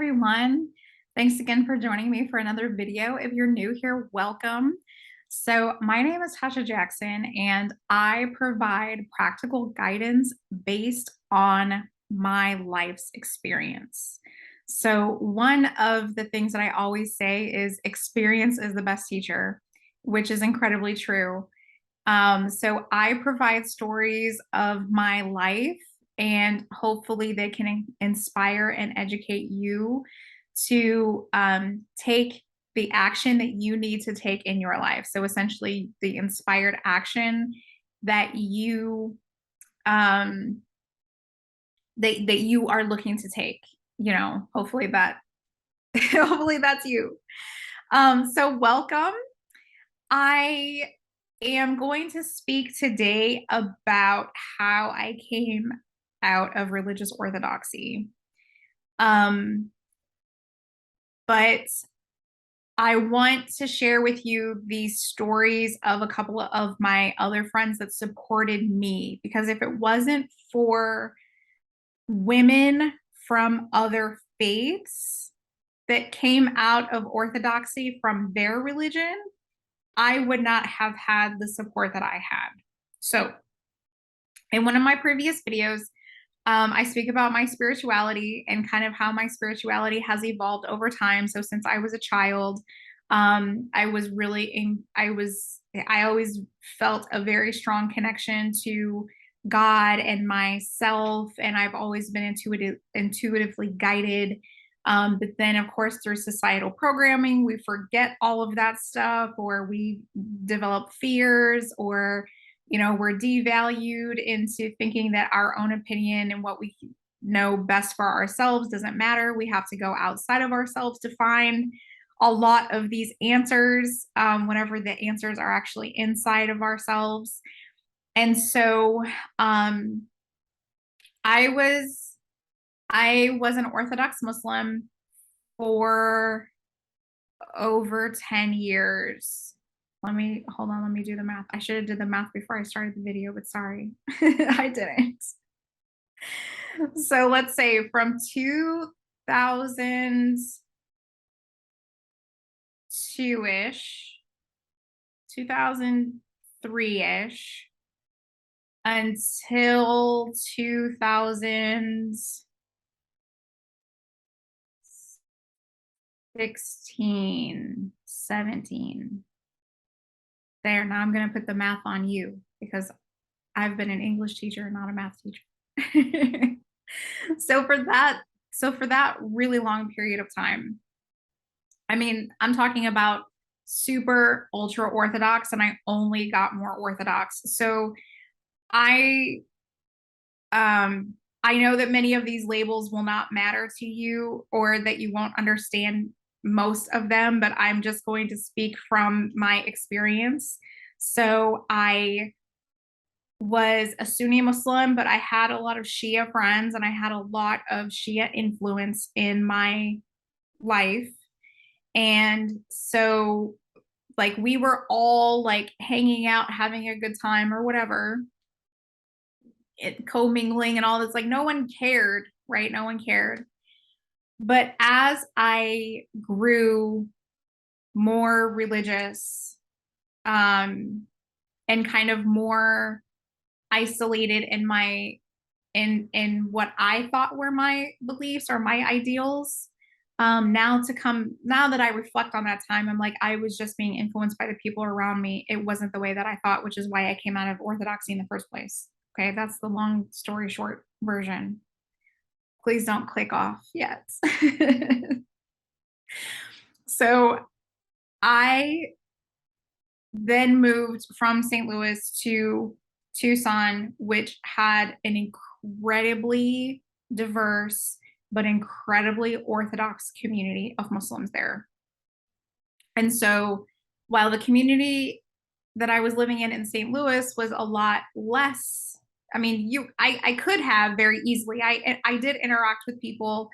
everyone. Thanks again for joining me for another video. If you're new here, welcome. So my name is Tasha Jackson, and I provide practical guidance based on my life's experience. So one of the things that I always say is experience is the best teacher, which is incredibly true. So I provide stories of my life, and hopefully they can inspire and educate you to take the action that you need to take in your life. So essentially the inspired action that you um, that you are looking to take, hopefully that hopefully that's you. So welcome. I am going to speak today about how I came out of religious orthodoxy. But I want to share with you these stories of a couple of my other friends that supported me, because if it wasn't for women from other faiths that came out of orthodoxy from their religion, I would not have had the support that I had. So in one of my previous videos, I speak about my spirituality and kind of how my spirituality has evolved over time. So since I was a child, I always felt a very strong connection to God and myself, and I've always been intuitively guided. But then, of course, through societal programming, we forget all of that stuff, or we develop fears, or we're devalued into thinking that our own opinion and what we know best for ourselves doesn't matter. We have to go outside of ourselves to find a lot of these answers, whenever the answers are actually inside of ourselves. And so I was an Orthodox Muslim for over 10 years. Let me do the math. I should have did the math before I started the video, but sorry, I didn't. So let's say from 2002-ish, 2003-ish, until 2016, 17. There, now I'm going to put the math on you because I've been an English teacher, not a math teacher. So for that really long period of time, I mean, I'm talking about super ultra Orthodox, and I only got more Orthodox. So I know that many of these labels will not matter to you, or that you won't understand most of them, but I'm just going to speak from my experience. So I was a Sunni Muslim, but I had a lot of Shia friends, and I had a lot of Shia influence in my life. And so like we were all like hanging out, having a good time or whatever, commingling and all this, like no one cared, right? No one cared. But as I grew more religious, and kind of more isolated in what I thought were my beliefs or my ideals, now that I reflect on that time, I'm like, I was just being influenced by the people around me. It wasn't the way that I thought, which is why I came out of Orthodoxy in the first place. Okay, that's the long story short version. Please don't click off yet. So I then moved from St. Louis to Tucson, which had an incredibly diverse but incredibly Orthodox community of Muslims there. And so while the community that I was living in St. Louis was a lot less, I mean, I could have very easily, I did interact with people,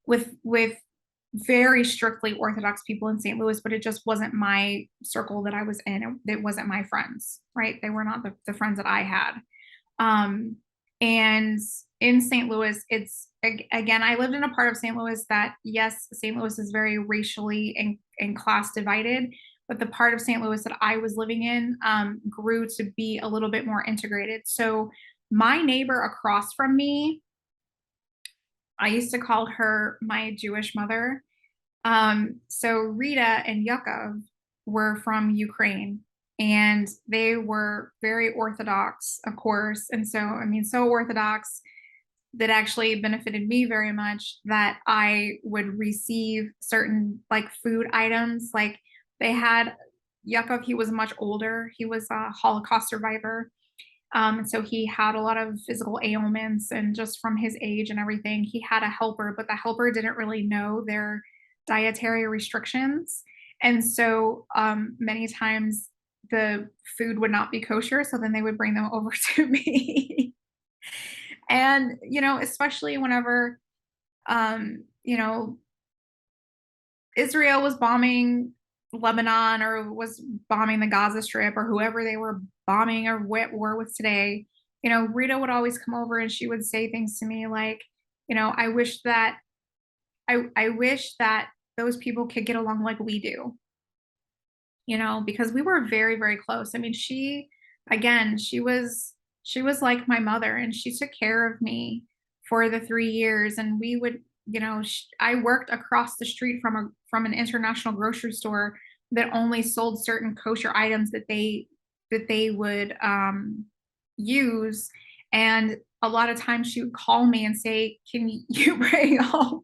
with very strictly Orthodox people in St. Louis, but it just wasn't my circle that I was in. It wasn't my friends, right? They were not the friends that I had. And in St. Louis, again, I lived in a part of St. Louis that, yes, St. Louis is very racially and class divided, but the part of St. Louis that I was living in grew to be a little bit more integrated. So my neighbor across from me, I used to call her my Jewish mother. So Rita and Yakov were from Ukraine, and they were very Orthodox, of course. And so, I mean, so Orthodox that actually benefited me very much, that I would receive certain like food items. Like they had Yakov, he was much older. He was a Holocaust survivor. And so he had a lot of physical ailments, and just from his age and everything, he had a helper, but the helper didn't really know their dietary restrictions. And so many times the food would not be kosher. So then they would bring them over to me. And, especially whenever, you know, Israel was bombing Lebanon or was bombing the Gaza Strip or whoever they were bombing or war with today, Rita would always come over and she would say things to me like, I wish that I wish that those people could get along like we do, because we were very, very close. I mean, again, she was like my mother, and she took care of me for the 3 years. And we would, I worked across the street from an international grocery store that only sold certain kosher items that they would use. And a lot of times she would call me and say, "Can you bring home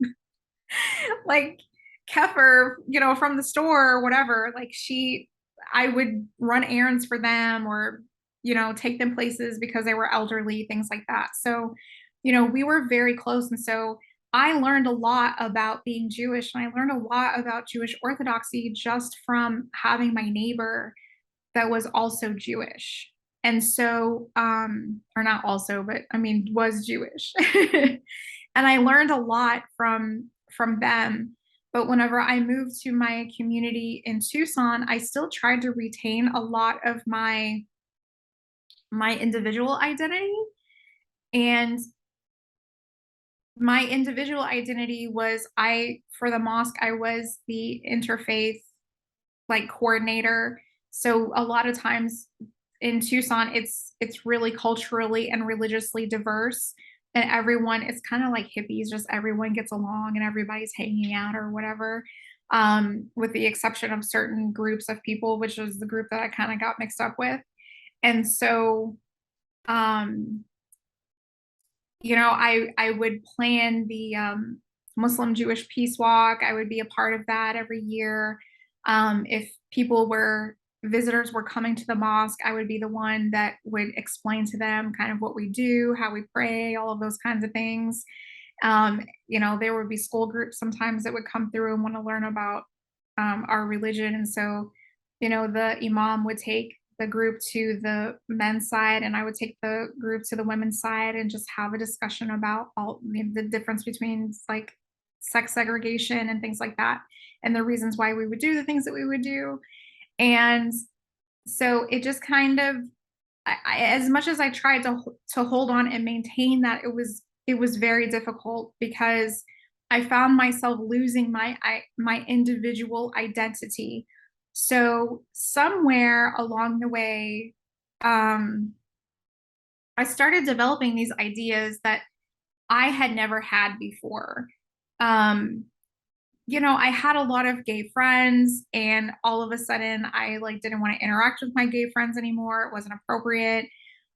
like kefir, from the store or whatever?" I would run errands for them, or, take them places because they were elderly, things like that. So, we were very close. And so I learned a lot about being Jewish, and I learned a lot about Jewish Orthodoxy just from having my neighbor that was also Jewish. And so, or not also, but I mean, was Jewish. And I learned a lot from them. But whenever I moved to my community in Tucson, I still tried to retain a lot of my individual identity. And my individual identity was, for the mosque, I was the interfaith like coordinator. So a lot of times in Tucson, it's really culturally and religiously diverse. And everyone, it's kind of like hippies, just everyone gets along and everybody's hanging out or whatever. With the exception of certain groups of people, which is the group that I kind of got mixed up with. And so um, I would plan the Muslim Jewish Peace Walk. I would be a part of that every year. If visitors were coming to the mosque, I would be the one that would explain to them kind of what we do, how we pray, all of those kinds of things. There would be school groups sometimes that would come through and want to learn about our religion. And so, the imam would take the group to the men's side, and I would take the group to the women's side and just have a discussion about the difference between like sex segregation and things like that, and the reasons why we would do the things that we would do. And so it just kind of, as much as I tried to hold on and maintain that, it was very difficult because I found myself losing my individual identity. So somewhere along the way, I started developing these ideas that I had never had before. Um, I had a lot of gay friends, and all of a sudden I like didn't want to interact with my gay friends anymore. It wasn't appropriate.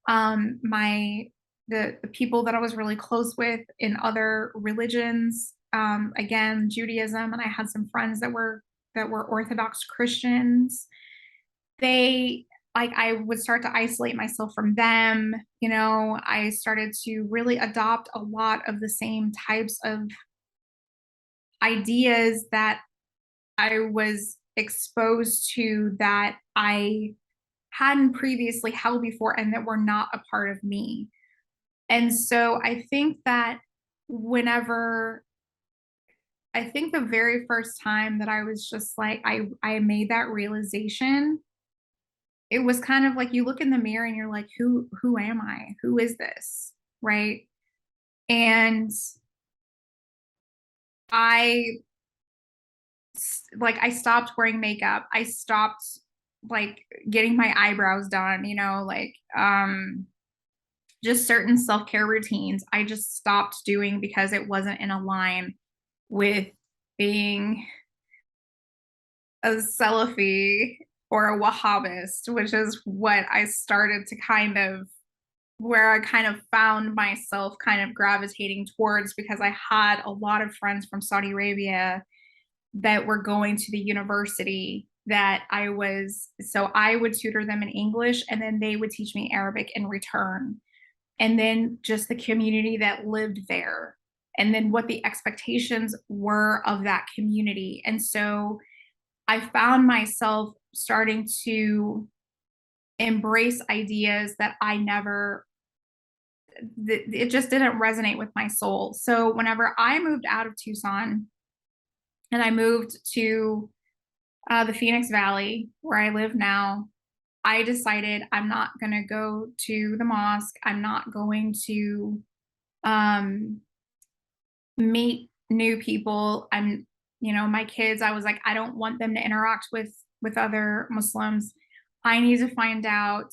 My the people that I was really close with in other religions, again, Judaism, and I had some friends that were Orthodox Christians. They like I would start to isolate myself from them. I started to really adopt a lot of the same types of ideas that I was exposed to, that I hadn't previously held before and that were not a part of me. And so whenever I think the very first time that I was just like, I made that realization, it was kind of like you look in the mirror and you're like, who am I? Who is this? Right? And I I stopped wearing makeup. I stopped like getting my eyebrows done, just certain self-care routines. I just stopped doing because it wasn't in a line with being a Salafi or a Wahhabist, which is what I started to where I kind of found myself kind of gravitating towards, because I had a lot of friends from Saudi Arabia that were going to the university that so I would tutor them in English and then they would teach me Arabic in return. And then just the community that lived there, and then what the expectations were of that community. And so I found myself starting to embrace ideas that it just didn't resonate with my soul. So whenever I moved out of Tucson and I moved to the Phoenix Valley, where I live now, I decided I'm not going to go to the mosque. I'm not going to um, meet new people. My kids, I was like, I don't want them to interact with other Muslims. I need to find out,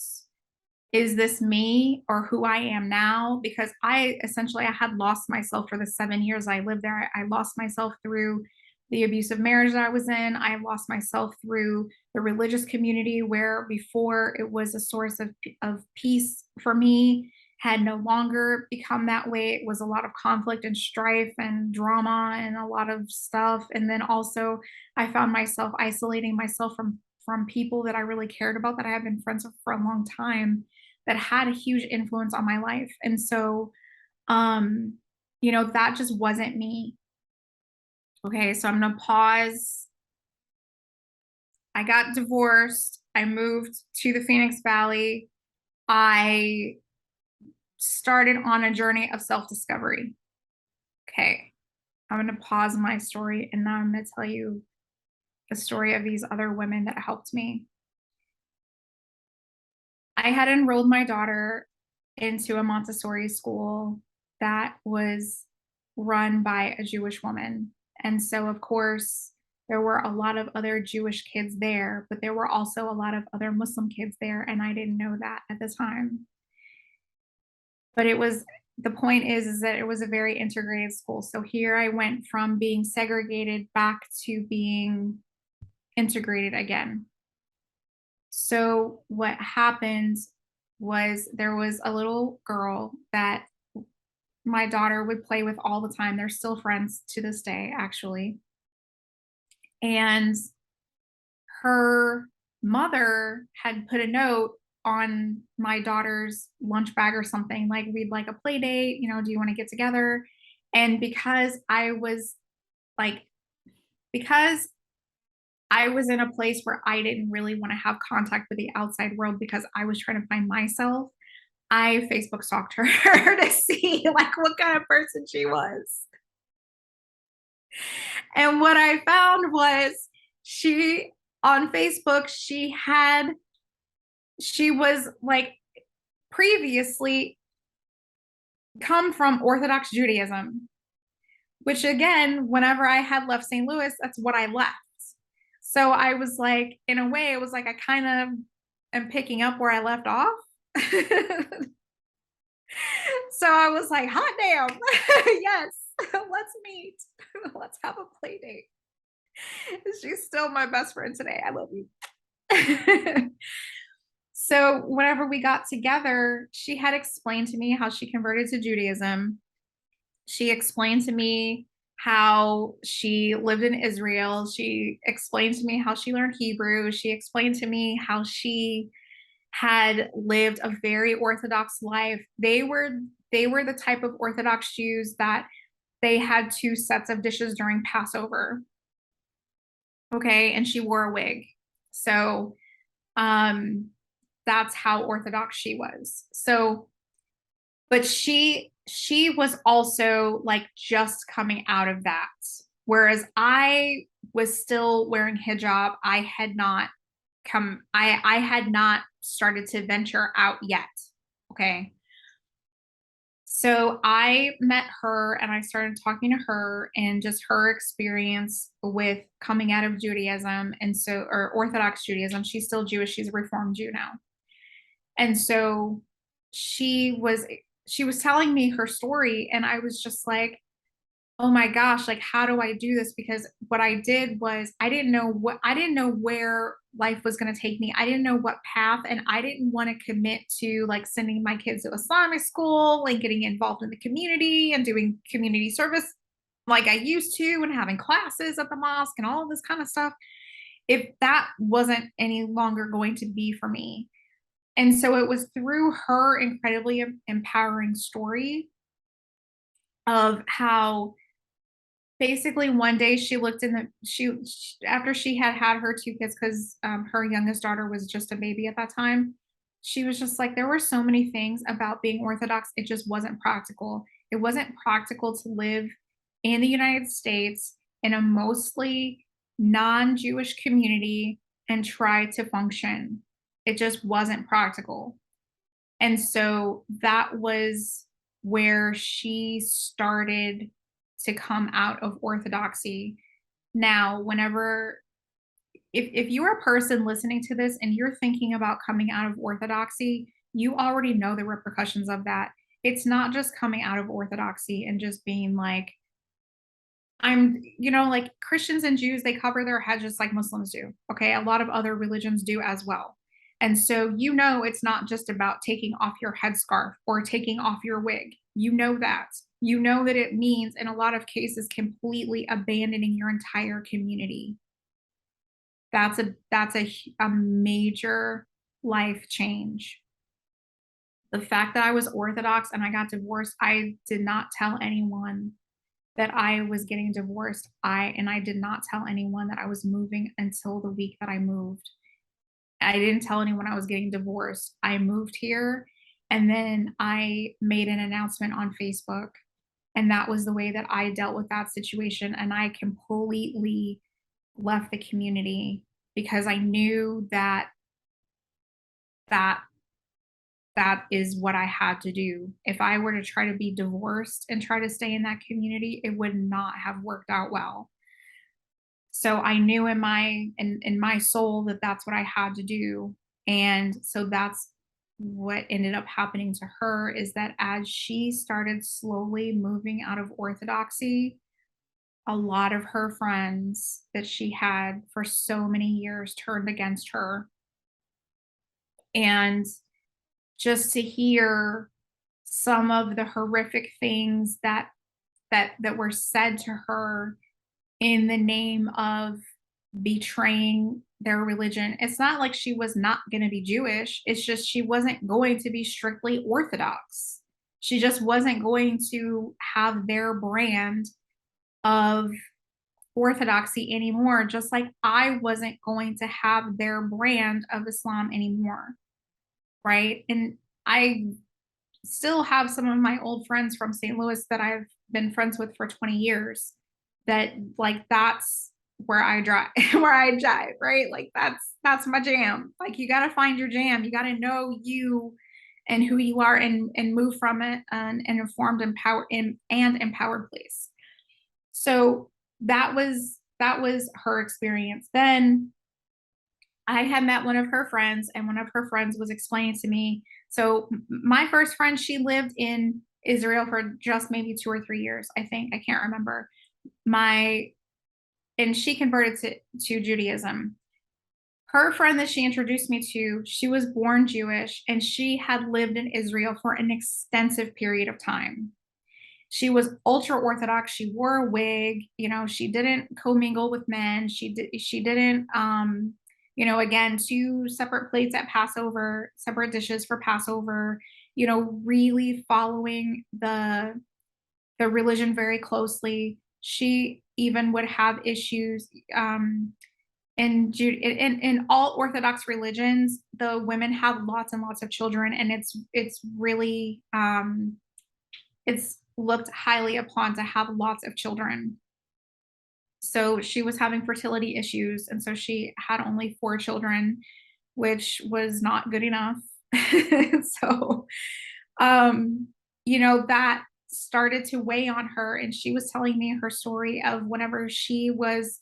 is this me or who I am now? Because I had lost myself for the 7 years I lived there. I lost myself through the abusive marriage that I was in. I lost myself through the religious community, where before it was a source of peace for me, had no longer become that way. It was a lot of conflict and strife and drama and a lot of stuff. And then also I found myself isolating myself from people that I really cared about, that I had been friends with for a long time, that had a huge influence on my life. And so, um, that just wasn't me. Okay, so I'm gonna pause. I got divorced. I moved to the Phoenix Valley. I started on a journey of self-discovery. Okay, I'm gonna pause my story and now I'm gonna tell you the story of these other women that helped me. I had enrolled my daughter into a Montessori school that was run by a Jewish woman. And so, of course, there were a lot of other Jewish kids there, but there were also a lot of other Muslim kids there. And I didn't know that at the time. But the point is that it was a very integrated school. So here I went from being segregated back to being integrated again. So what happened was, there was a little girl that my daughter would play with all the time. They're still friends to this day, actually. And her mother had put a note on my daughter's lunch bag or something, like, we'd like a play date, do you want to get together? And like, because I was in a place where I didn't really want to have contact with the outside world, because I was trying to find myself, I Facebook stalked her to see like what kind of person she was. And what I found was, on Facebook, she was like previously come from Orthodox Judaism, which again, whenever I had left St. Louis, that's what I left. So I was like, in a way, it was like I kind of am picking up where I left off. So I was like, hot damn, yes, let's meet. Let's have a play date. She's still my best friend today. I love you. So whenever we got together, she had explained to me how she converted to Judaism. She explained to me how she lived in Israel. She explained to me how she learned Hebrew. She explained to me how she had lived a very Orthodox life. They were the type of Orthodox Jews that they had 2 sets of dishes during Passover. Okay, and she wore a wig. So that's how Orthodox she was. So, but she was also like just coming out of that. Whereas I was still wearing hijab. I had not started to venture out yet. Okay. So I met her and I started talking to her and just her experience with coming out of Judaism or Orthodox Judaism. She's still Jewish, she's a Reformed Jew now. And so she was she was telling me her story and I was just like, oh my gosh, like how do I do this? Because what I did was I didn't know where life was going to take me. I didn't know what path, and I didn't want to commit to like sending my kids to Islamic school, like getting involved in the community and doing community service like I used to and having classes at the mosque and all of this kind of stuff. If that wasn't any longer going to be for me. And so it was through her incredibly empowering story of how basically one day she looked in the after she had her two kids, because her youngest daughter was just a baby at that time. She was just like, there were so many things about being Orthodox, it just wasn't practical. It wasn't practical to live in the United States in a mostly non-Jewish community and try to function. It just wasn't practical. And so that was where she started to come out of Orthodoxy. Now, if you're a person listening to this and you're thinking about coming out of Orthodoxy, you already know the repercussions of that. It's not just coming out of Orthodoxy and just being like, like Christians and Jews, they cover their heads just like Muslims do. Okay. A lot of other religions do as well. And so, it's not just about taking off your headscarf or taking off your wig. You know that. You know that it means, in a lot of cases, completely abandoning your entire community. That's a major life change. The fact that I was Orthodox and I got divorced, I did not tell anyone that I was getting divorced. I did not tell anyone that I was moving until the week that I moved. I didn't tell anyone I was getting divorced. I moved here and then I made an announcement on Facebook. And that was the way that I dealt with that situation. And I completely left the community because I knew that that is what I had to do. If I were to try to be divorced and try to stay in that community, it would not have worked out well. So I knew in my soul that that's what I had to do. And so that's what ended up happening to her, is that as she started slowly moving out of Orthodoxy, a lot of her friends that she had for so many years turned against her. And just to hear some of the horrific things that were said to her in the name of betraying their religion. It's not like she was not going to be Jewish. It's just she wasn't going to be strictly Orthodox. She just wasn't going to have their brand of Orthodoxy anymore, just like I wasn't going to have their brand of Islam anymore. Right. And I still have some of my old friends from St. Louis that I've been friends with for 20 years that, like, that's where I drive, where I jive, right? Like that's my jam. Like, you got to find your jam. You got to know you and who you are, and move from it, an informed, and empowered place. So that was her experience. Then I had met one of her friends, and one of her friends was explaining to me. So my first friend, she lived in Israel for just maybe 2 or 3 years, I think. I can't remember. And she converted to Judaism. Her friend that she introduced me to, she was born Jewish, and she had lived in Israel for an extensive period of time. She was ultra Orthodox. She wore a wig. She didn't commingle with men. She didn't, again, 2 separate plates at Passover, separate dishes for Passover, really following the religion very closely. She even would have issues, in all Orthodox religions. The women have lots and lots of children, and it's really, it's looked highly upon to have lots of children. So she was having fertility issues, and so she had only 4 children, which was not good enough. So, um, that started to weigh on her. And she was telling me her story of whenever she was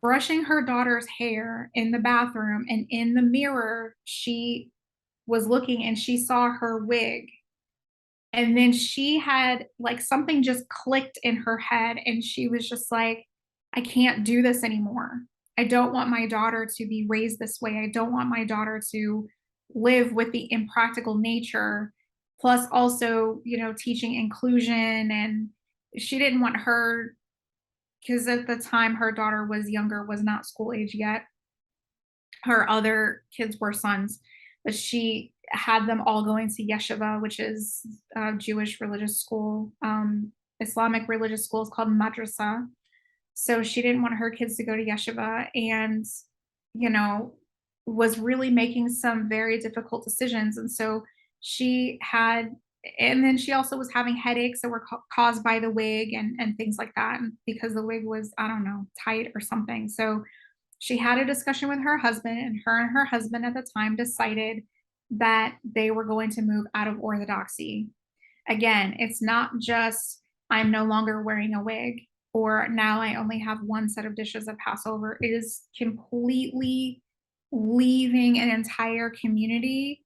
brushing her daughter's hair in the bathroom, and in the mirror, she was looking and she saw her wig. And then she had like something just clicked in her head, and she was just like, I can't do this anymore. I don't want my daughter to be raised this way. I don't want my daughter to live with the impractical nature, plus also, teaching inclusion. And she didn't want her, because at the time her daughter was younger, was not school age yet. Her other kids were sons, but she had them all going to yeshiva, which is a Jewish religious school. Islamic religious school is called madrasa. So she didn't want her kids to go to yeshiva, and you know was really making some very difficult decisions. And so she had, and then she also was having headaches that were caused by the wig, and things like that, and because the wig was, I don't know, tight or something. So she had a discussion with her husband, and her husband at the time decided that they were going to move out of Orthodoxy. Again, it's not just I'm no longer wearing a wig, or now I only have one set of dishes at Passover. It is completely leaving an entire community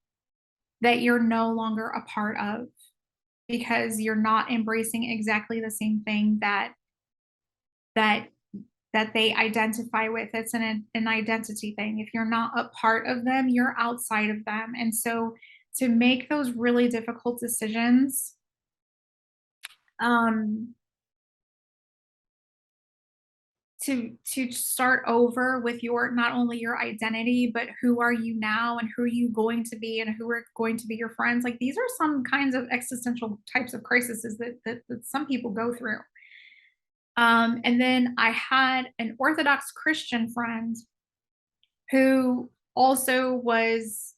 that you're no longer a part of, because you're not embracing exactly the same thing that that they identify with. It's an identity thing. If you're not a part of them, you're outside of them. And so to make those really difficult decisions, um, to start over with your, not only your identity, but who are you now, and who are you going to be, and who are going to be your friends. Like, these are some kinds of existential types of crises that some people go through. And then I had an Orthodox Christian friend who also was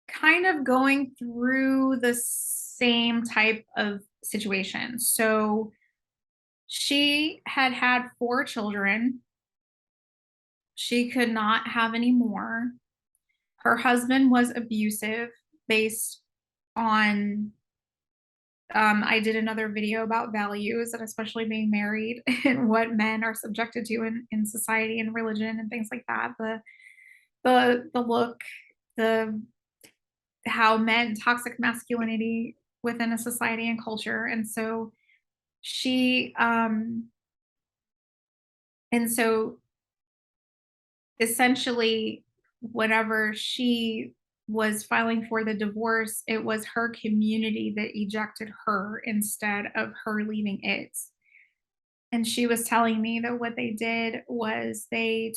kind of going through the same type of situation. So she had had 4 children. She could not have any more. Her husband was abusive based on, I did another video about values, and especially being married and what men are subjected to in society and religion and things like that. The look, the how men, toxic masculinity within a society and culture. And so she and so essentially, whenever she was filing for the divorce, it was her community that ejected her instead of her leaving it. And she was telling me that what they did was they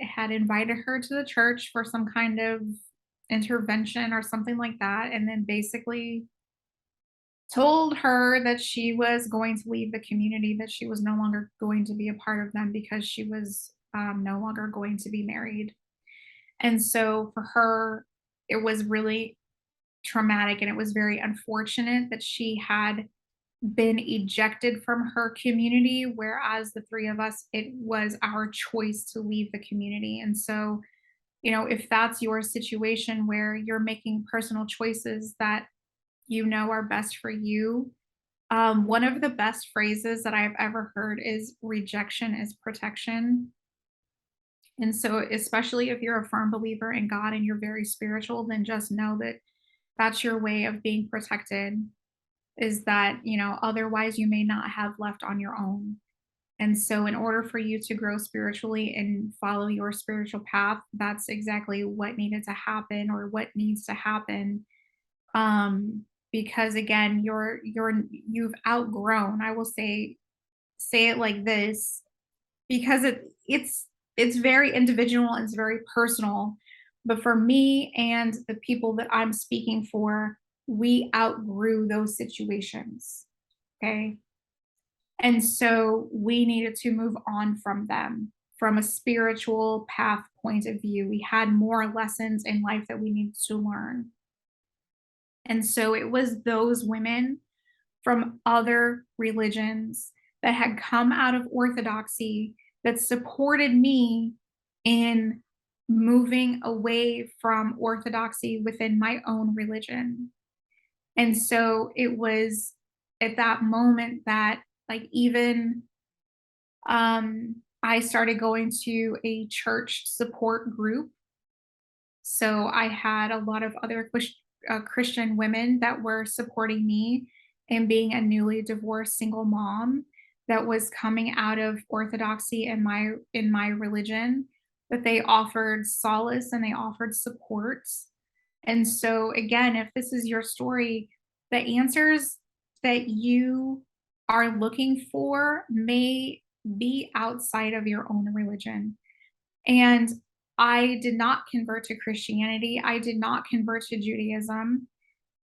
had invited her to the church for some kind of intervention or something like that, and then basically told her that she was going to leave the community, that she was no longer going to be a part of them, because she was no longer going to be married. And so for her, it was really traumatic, and it was very unfortunate that she had been ejected from her community, whereas the 3 of us, it was our choice to leave the community. And so, if that's your situation where you're making personal choices that are best for you, one of the best phrases that I've ever heard is rejection is protection. And so, especially if you're a firm believer in God and you're very spiritual, then just know that that's your way of being protected, is that, otherwise you may not have left on your own. And so, in order for you to grow spiritually and follow your spiritual path, that's exactly what needed to happen, or what needs to happen. Because again, you've outgrown. I will say it like this, because it's very individual and it's very personal. But for me and the people that I'm speaking for, we outgrew those situations. Okay. And so we needed to move on from them from a spiritual path point of view. We had more lessons in life that we needed to learn. And so it was those women from other religions that had come out of Orthodoxy that supported me in moving away from Orthodoxy within my own religion. And so it was at that moment that, like, even I started going to a church support group. So I had a lot of other Christian women that were supporting me in being a newly divorced single mom that was coming out of Orthodoxy in my religion. That they offered solace and they offered support. And so, again, if this is your story, the answers that you are looking for may be outside of your own religion. And I did not convert to Christianity. I did not convert to Judaism.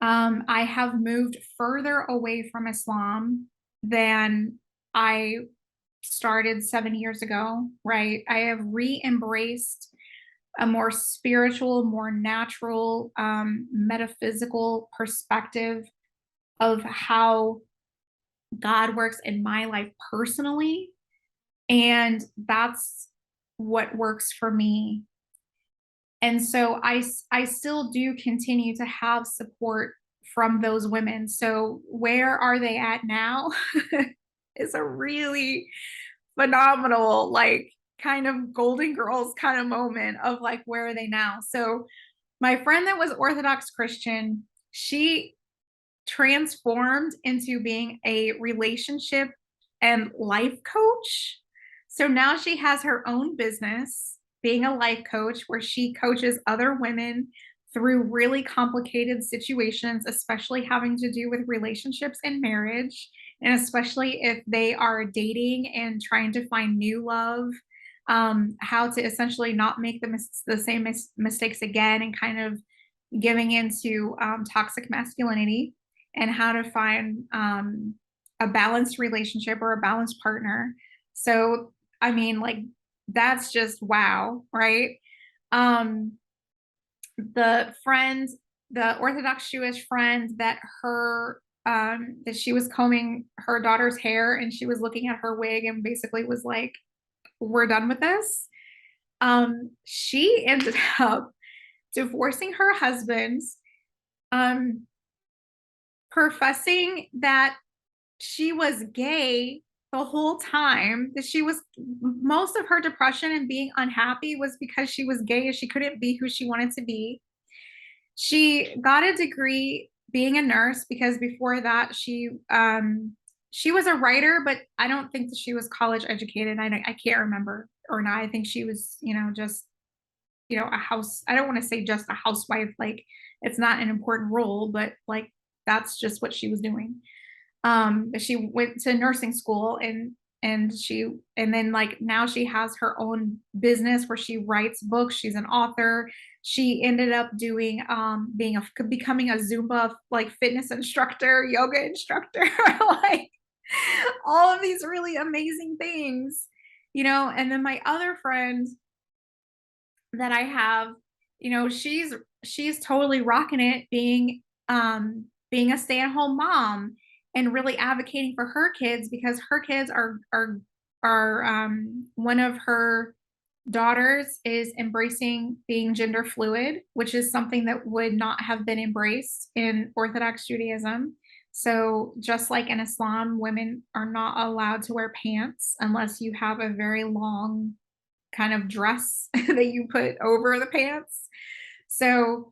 I have moved further away from Islam than I started 7 years ago, right? I have re embraced a more spiritual, more natural, metaphysical perspective of how God works in my life personally. And that's what works for me. And so I still do continue to have support from those women. So where are they at now? Is a really phenomenal, like, kind of Golden Girls kind of moment of like, where are they now? So my friend that was Orthodox Christian, she transformed into being a relationship and life coach. So now she has her own business, being a life coach, where she coaches other women through really complicated situations, especially having to do with relationships and marriage, and especially if they are dating and trying to find new love, how to essentially not make the same mistakes again, and kind of giving into toxic masculinity, and how to find a balanced relationship or a balanced partner. So, I mean, like, that's just wow, right? Um, the friend, the Orthodox Jewish friend that she was combing her daughter's hair and she was looking at her wig and basically was like, "We're done with this." She ended up divorcing her husband, um, professing that she was gay the whole time, that she was, most of her depression and being unhappy was because she was gay and she couldn't be who she wanted to be. She got a degree being a nurse because before that she was a writer, but I don't think that she was college educated. I can't remember or not. I think she was, just, a house. I don't want to say just a housewife, like it's not an important role, but like that's just what she was doing. But she went to nursing school, and then, like, now she has her own business where she writes books. She's an author. She ended up doing becoming a Zumba, like, fitness instructor, yoga instructor, like all of these really amazing things, and then my other friend that I have, she's totally rocking it, being a stay-at-home mom and really advocating for her kids, because her kids are one of her daughters is embracing being gender fluid, which is something that would not have been embraced in Orthodox Judaism. So just like in Islam, women are not allowed to wear pants unless you have a very long kind of dress that you put over the pants. So,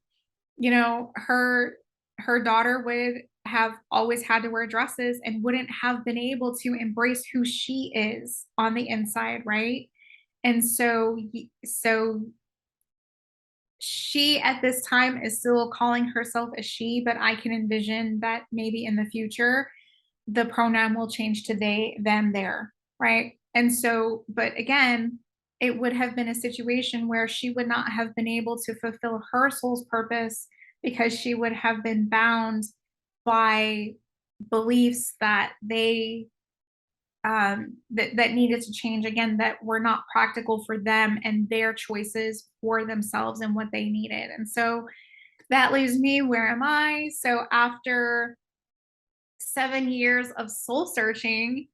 her daughter would have always had to wear dresses and wouldn't have been able to embrace who she is on the inside, right? And so she at this time is still calling herself a she, but I can envision that maybe in the future the pronoun will change to they, them, their, right? And so, but again, it would have been a situation where she would not have been able to fulfill her soul's purpose because she would have been bound by beliefs that that needed to change, again, that were not practical for them and their choices for themselves and what they needed. And so that leaves me, where am I? So after 7 years of soul searching,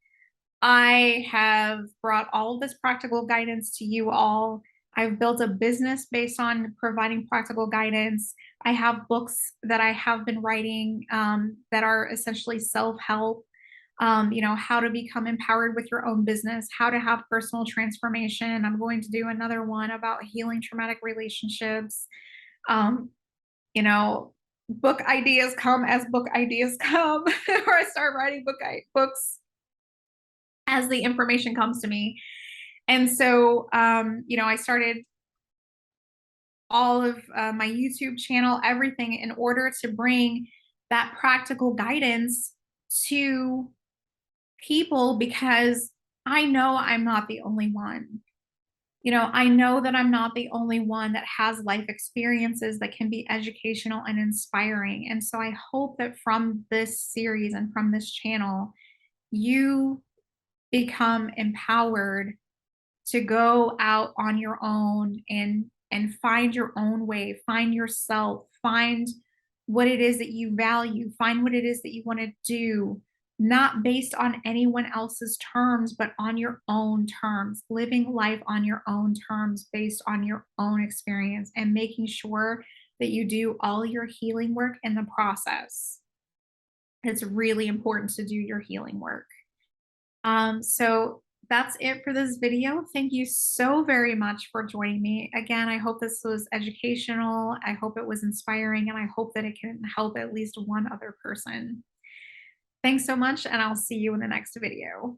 I have brought all of this practical guidance to you all. I've built a business based on providing practical guidance. I have books that I have been writing that are essentially self help. How to become empowered with your own business, how to have personal transformation. I'm going to do another one about healing traumatic relationships. Um, you know, book ideas come as book ideas come, or I start writing books as the information comes to me. And so, I started all of my YouTube channel, everything in order to bring that practical guidance to people because I know I'm not the only one. I know that I'm not the only one that has life experiences that can be educational and inspiring. And so I hope that from this series and from this channel, you become empowered to go out on your own and find your own way, find yourself, find what it is that you value, find what it is that you want to do, not based on anyone else's terms, but on your own terms, living life on your own terms based on your own experience and making sure that you do all your healing work in the process. It's really important to do your healing work. So that's it for this video. Thank you so very much for joining me. Again, I hope this was educational. I hope it was inspiring, and I hope that it can help at least one other person. Thanks so much, and I'll see you in the next video.